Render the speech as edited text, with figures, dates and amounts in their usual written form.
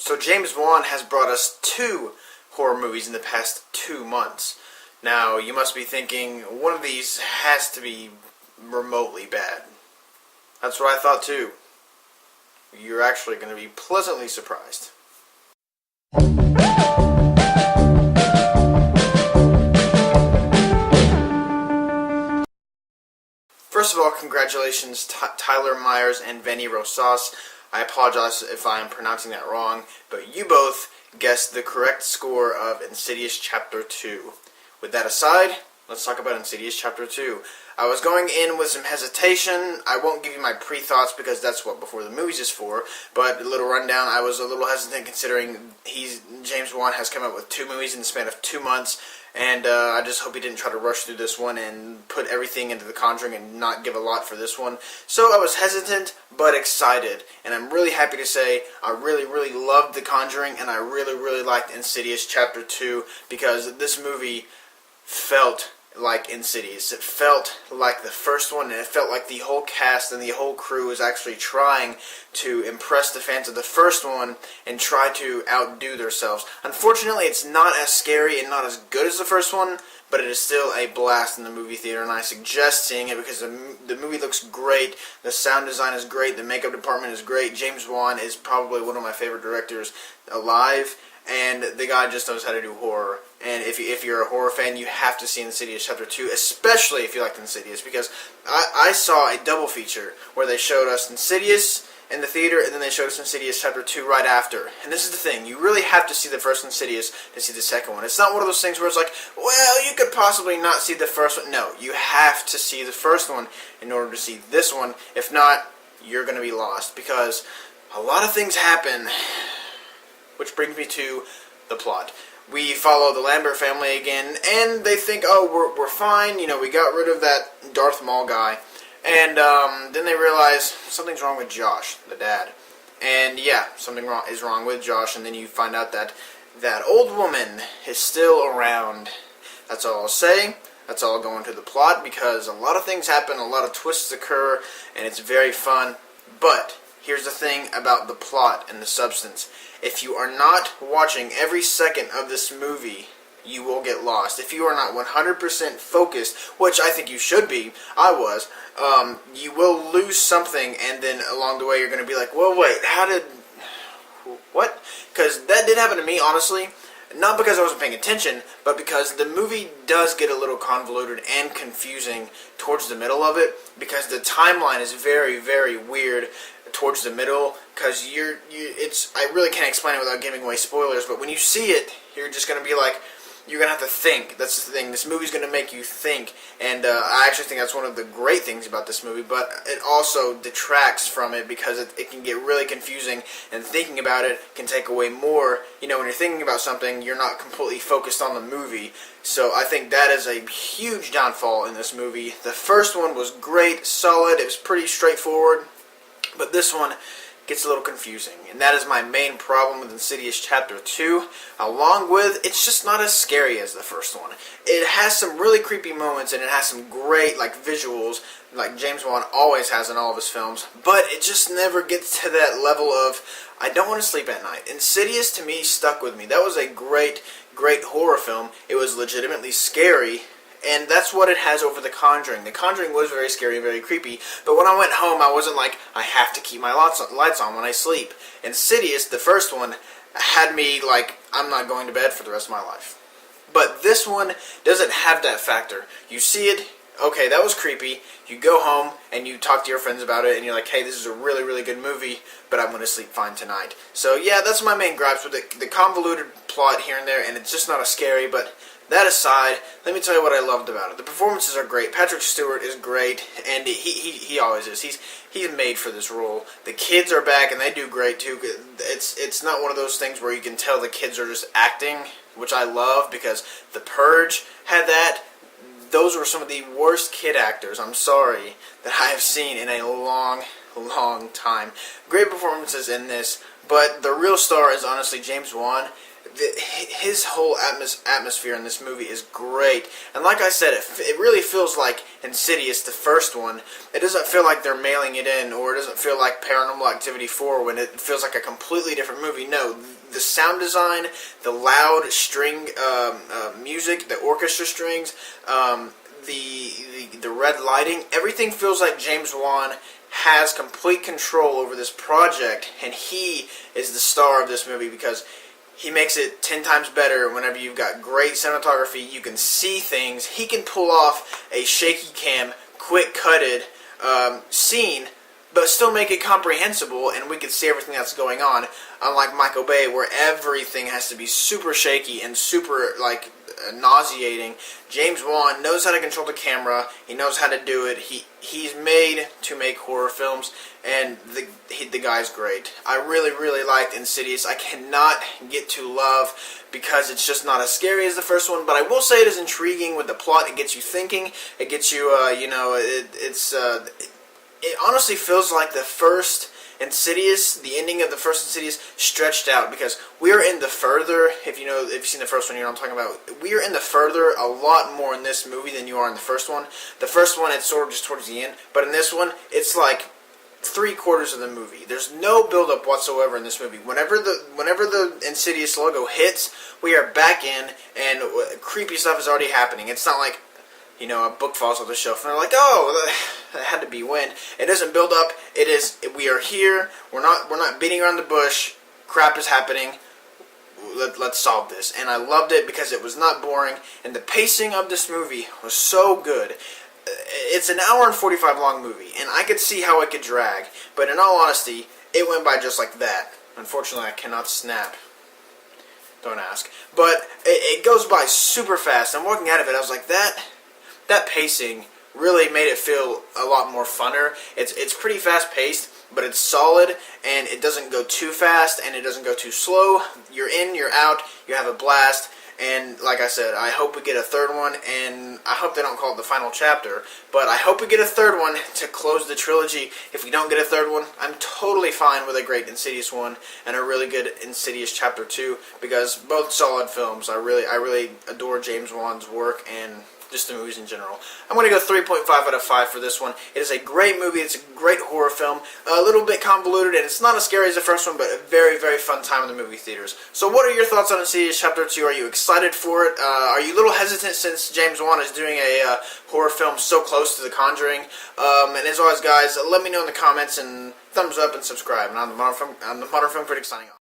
So James Wan has brought us 2 horror movies in the past 2 months. Now, you must be thinking, one of these has to be remotely bad. That's what I thought too. You're actually going to be pleasantly surprised. First of all, congratulations Tyler Myers and Benny Rosas. I apologize if I am pronouncing that wrong, but you both guessed the correct score of Insidious Chapter 2. With that aside, let's talk about Insidious Chapter 2. I was going in with some hesitation. I won't give you my pre-thoughts because that's what Before the Movies is for, but a little rundown, I was a little hesitant considering James Wan has come out with 2 movies in the span of 2 months, and I just hope he didn't try to rush through this one and put everything into The Conjuring and not give a lot for this one. So I was hesitant, but excited, and I'm really happy to say I really, really loved The Conjuring, and I really, really liked Insidious Chapter 2 because this movie felt like Insidious. It felt like the first one, and it felt like the whole cast and the whole crew was actually trying to impress the fans of the first one and try to outdo themselves. Unfortunately, it's not as scary and not as good as the first one, but it is still a blast in the movie theater, and I suggest seeing it because the movie looks great, the sound design is great, the makeup department is great. James Wan is probably one of my favorite directors alive, and the guy just knows how to do horror. And if you're a horror fan, you have to see Insidious Chapter 2, especially if you like Insidious, because I saw a double feature where they showed us Insidious in the theater, and then they showed us Insidious Chapter 2 right after. And this is the thing, you really have to see the first Insidious to see the second one. It's not one of those things where it's like, well, you could possibly not see the first one. No, you have to see the first one in order to see this one. If not, you're going to be lost, because a lot of things happen. Which brings me to the plot. We follow the Lambert family again, and they think, oh, we're fine, you know, we got rid of that Darth Maul guy. And then they realize something's wrong with Josh, the dad. And yeah, something is wrong with Josh, and then you find out that that old woman is still around. That's all I'll say. That's all going to the plot, because a lot of things happen, a lot of twists occur, and it's very fun. But here's the thing about the plot and the substance. If you are not watching every second of this movie, you will get lost. If you are not 100% focused, which I think you should be, I was, you will lose something, and then along the way you're going to be like, well, wait, what? Because that did happen to me, honestly. Not because I wasn't paying attention, but because the movie does get a little convoluted and confusing towards the middle of it, because the timeline is very, very weird towards the middle, because I really can't explain it without giving away spoilers, but when you see it, you're just going to be like, you're going to have to think. That's the thing. This movie's going to make you think, and I actually think that's one of the great things about this movie, but it also detracts from it because it can get really confusing, and thinking about it can take away more. You know, when you're thinking about something, you're not completely focused on the movie, so I think that is a huge downfall in this movie. The first one was great, solid, it was pretty straightforward, but this one gets a little confusing, and that is my main problem with Insidious Chapter 2, along with, it's just not as scary as the first one. It has some really creepy moments, and it has some great, visuals, like James Wan always has in all of his films, but it just never gets to that level of, I don't want to sleep at night. Insidious, to me, stuck with me. That was a great, great horror film. It was legitimately scary, and that's what it has over The Conjuring. The Conjuring was very scary and very creepy, but when I went home, I wasn't like, I have to keep my lights on when I sleep. Insidious, the first one, had me like, I'm not going to bed for the rest of my life. But this one doesn't have that factor. You see it, okay, that was creepy. You go home, and you talk to your friends about it, and you're like, hey, this is a really, really good movie, but I'm going to sleep fine tonight. So yeah, that's my main gripes with it. The convoluted plot here and there, and it's just not as scary, but that aside, let me tell you what I loved about it. The performances are great. Patrick Stewart is great, and he always is. He's made for this role. The kids are back, and they do great too. It's not one of those things where you can tell the kids are just acting, which I love, because The Purge had that. Those were some of the worst kid actors, I'm sorry, that I have seen in a long, long time. Great performances in this, but the real star is honestly James Wan. his whole atmosphere in this movie is great. And like I said, it really feels like Insidious, the first one. It doesn't feel like they're mailing it in, or it doesn't feel like Paranormal Activity 4 when it feels like a completely different movie. No, the sound design, the loud string music, the orchestra strings, the red lighting, everything feels like James Wan has complete control over this project, and he is the star of this movie because he makes it 10 times better whenever you've got great cinematography. You can see things. He can pull off a shaky cam, quick cutted scene, but still make it comprehensible, and we can see everything that's going on. Unlike Michael Bay, where everything has to be super shaky and super, like, nauseating, James Wan knows how to control the camera. He knows how to do it. He's made to make horror films, and the guy's great. I really, really liked Insidious. I cannot get to love because it's just not as scary as the first one, but I will say it is intriguing with the plot. It gets you thinking. It gets you, it honestly feels like the first Insidious, the ending of the first Insidious, stretched out, because we are in the further, if you've seen the first one, you know what I'm talking about. We are in the further a lot more in this movie than you are in the first one. The first one, it's sort of just towards the end, but in this one, it's like 3/4 of the movie. There's no build-up whatsoever in this movie. Whenever the Insidious logo hits, we are back in, and creepy stuff is already happening. It's not like, a book falls off the shelf and they're like, oh, that had to be when. It doesn't build up. It is, we are here. We're not beating around the bush. Crap is happening. Let's solve this. And I loved it because it was not boring, and the pacing of this movie was so good. It's an hour and 45 long movie, and I could see how it could drag, but in all honesty, it went by just like that. Unfortunately, I cannot snap. Don't ask. But it goes by super fast. I'm walking out of it, I was like, that pacing really made it feel a lot more funner. It's pretty fast paced, but it's solid, and it doesn't go too fast, and it doesn't go too slow. You're in, you're out, you have a blast, and like I said, I hope we get a third one, and I hope they don't call it the final chapter, but I hope we get a third one to close the trilogy. If we don't get a third one, I'm totally fine with a great Insidious 1 and a really good Insidious Chapter 2, because both solid films. I really adore James Wan's work and just the movies in general. I'm going to go 3.5 out of 5 for this one. It is a great movie. It's a great horror film. A little bit convoluted, and it's not as scary as the first one, but a very, very fun time in the movie theaters. So what are your thoughts on Insidious Chapter 2? Are you excited for it? Are you a little hesitant since James Wan is doing a horror film so close to The Conjuring? And as always, guys, let me know in the comments, and thumbs up and subscribe. And I'm the Modern Film Critic signing off.